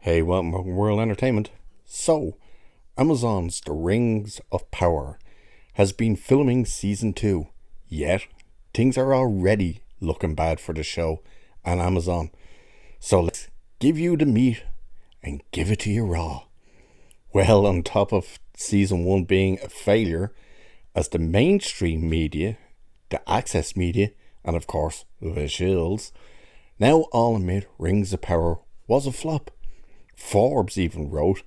Hey, welcome to World Entertainment. So, Amazon's The Rings of Power has been filming season 2, yet things are already looking bad for the show on Amazon. So let's give you the meat and give it to you raw. Well, on top of season 1 being a failure, as the mainstream media, the access media, and of course the shills, now all admit Rings of Power was a flop. Forbes even wrote,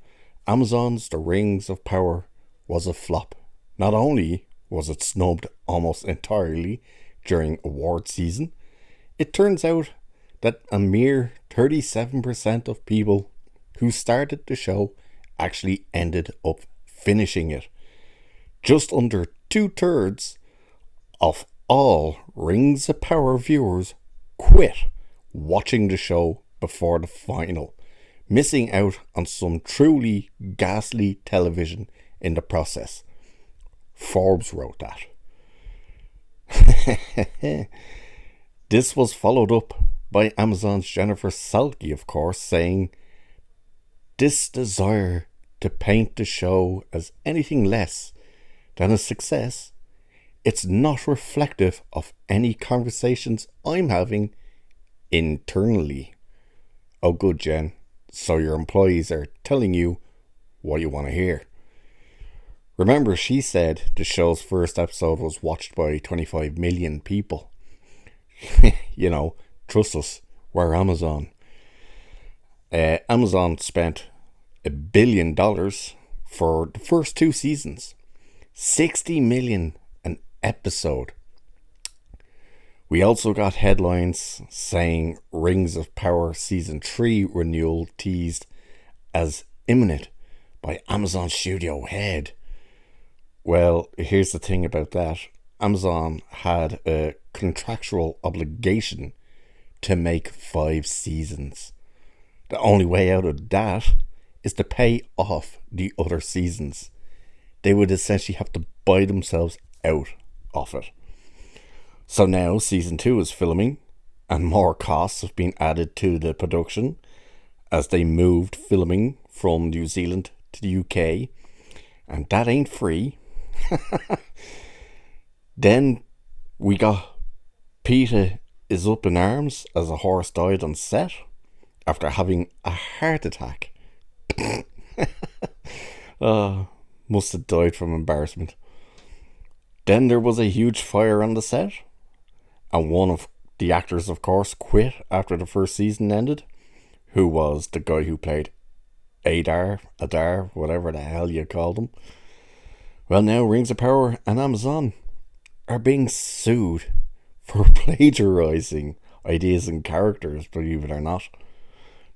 Amazon's The Rings of Power was a flop. Not only was it snubbed almost entirely during award season, it turns out that a mere 37% of people who started the show actually ended up finishing it. Just under 2/3 of all Rings of Power viewers quit watching the show before the final, missing out on some truly ghastly television in the process. Forbes wrote that. This was followed up by Amazon's Jennifer Salke, of course, saying, "This desire to paint the show as anything less than a success, it's not reflective of any conversations I'm having internally." Oh, good, Jen. So your employees are telling you what you want to hear. Remember, she said the show's first episode was watched by 25 million people. Trust us, we're Amazon. Amazon spent $1 billion for the first 2 seasons. 60 million an episode. We also got headlines saying Rings of Power Season 3 renewal teased as imminent by Amazon studio head. Well, here's the thing about that. Amazon had a contractual obligation to make 5 seasons. The only way out of that is to pay off the other seasons. They would essentially have to buy themselves out of it. So now season 2 is filming, and more costs have been added to the production as they moved filming from New Zealand to the UK, and that ain't free. Then we got PETA is up in arms as a horse died on set after having a heart attack. Must have died from embarrassment. Then there was a huge fire on the set, and one of the actors, of course, quit after the first season ended, who was the guy who played Adar, whatever the hell you called him. Well, now Rings of Power and Amazon are being sued for plagiarizing ideas and characters, believe it or not.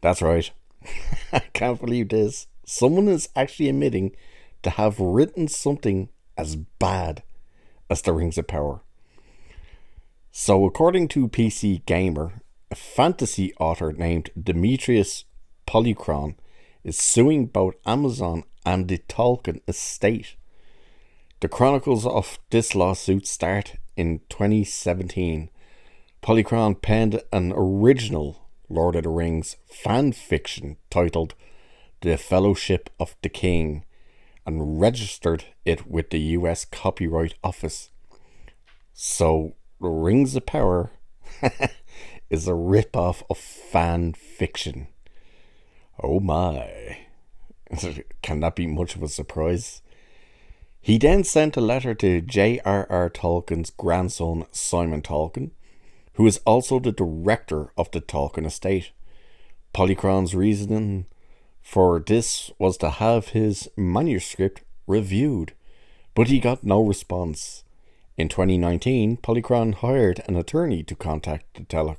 That's right. I can't believe this. Someone is actually admitting to have written something as bad as the Rings of Power. So according to PC Gamer, a fantasy author named Demetrius Polychron is suing both Amazon and the Tolkien estate. The chronicles of this lawsuit start in 2017. Polychron penned an original Lord of the Rings fan fiction titled The Fellowship of the King and registered it with the US Copyright Office. So Rings of Power is a rip-off of fan fiction. Oh my. Can that be much of a surprise? He then sent a letter to J.R.R. Tolkien's grandson Simon Tolkien, who is also the director of the Tolkien estate. Polychron's reasoning for this was to have his manuscript reviewed, but he got no response. In 2019, Polychron hired an attorney to contact the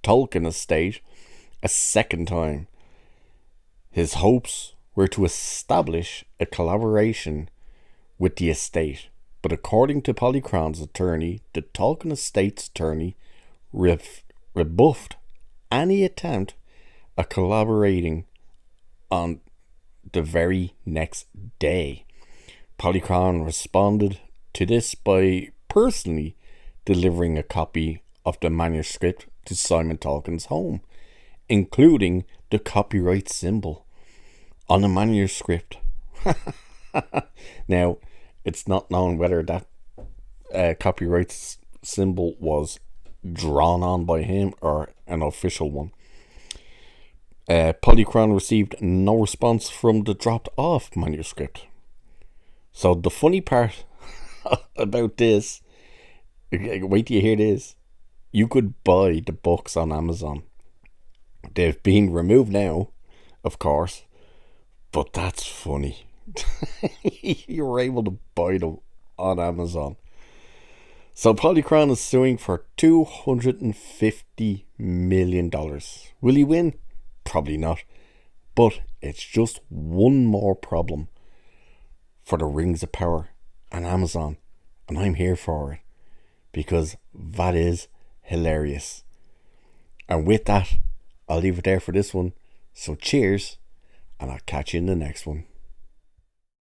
Tolkien estate a second time. His hopes were to establish a collaboration with the estate, but according to Polychron's attorney, the Tolkien estate's attorney rebuffed any attempt at collaborating on the very next day. Polychron responded to this by personally delivering a copy of the manuscript to Simon Tolkien's home, including the copyright symbol on a manuscript. Now, it's not known whether that copyright symbol was drawn on by him or an official one. Polychron received no response from the dropped off manuscript. So the funny part about this, wait till you hear this, you could buy the books on Amazon. They've been removed now, of course, but that's funny. You're able to buy them on Amazon. So Polychron is suing for $250 million. Will he win? Probably not. But it's just one more problem for the Rings of Power and Amazon. And I'm here for it. Because that is hilarious. And with that, I'll leave it there for this one. So cheers. And I'll catch you in the next one.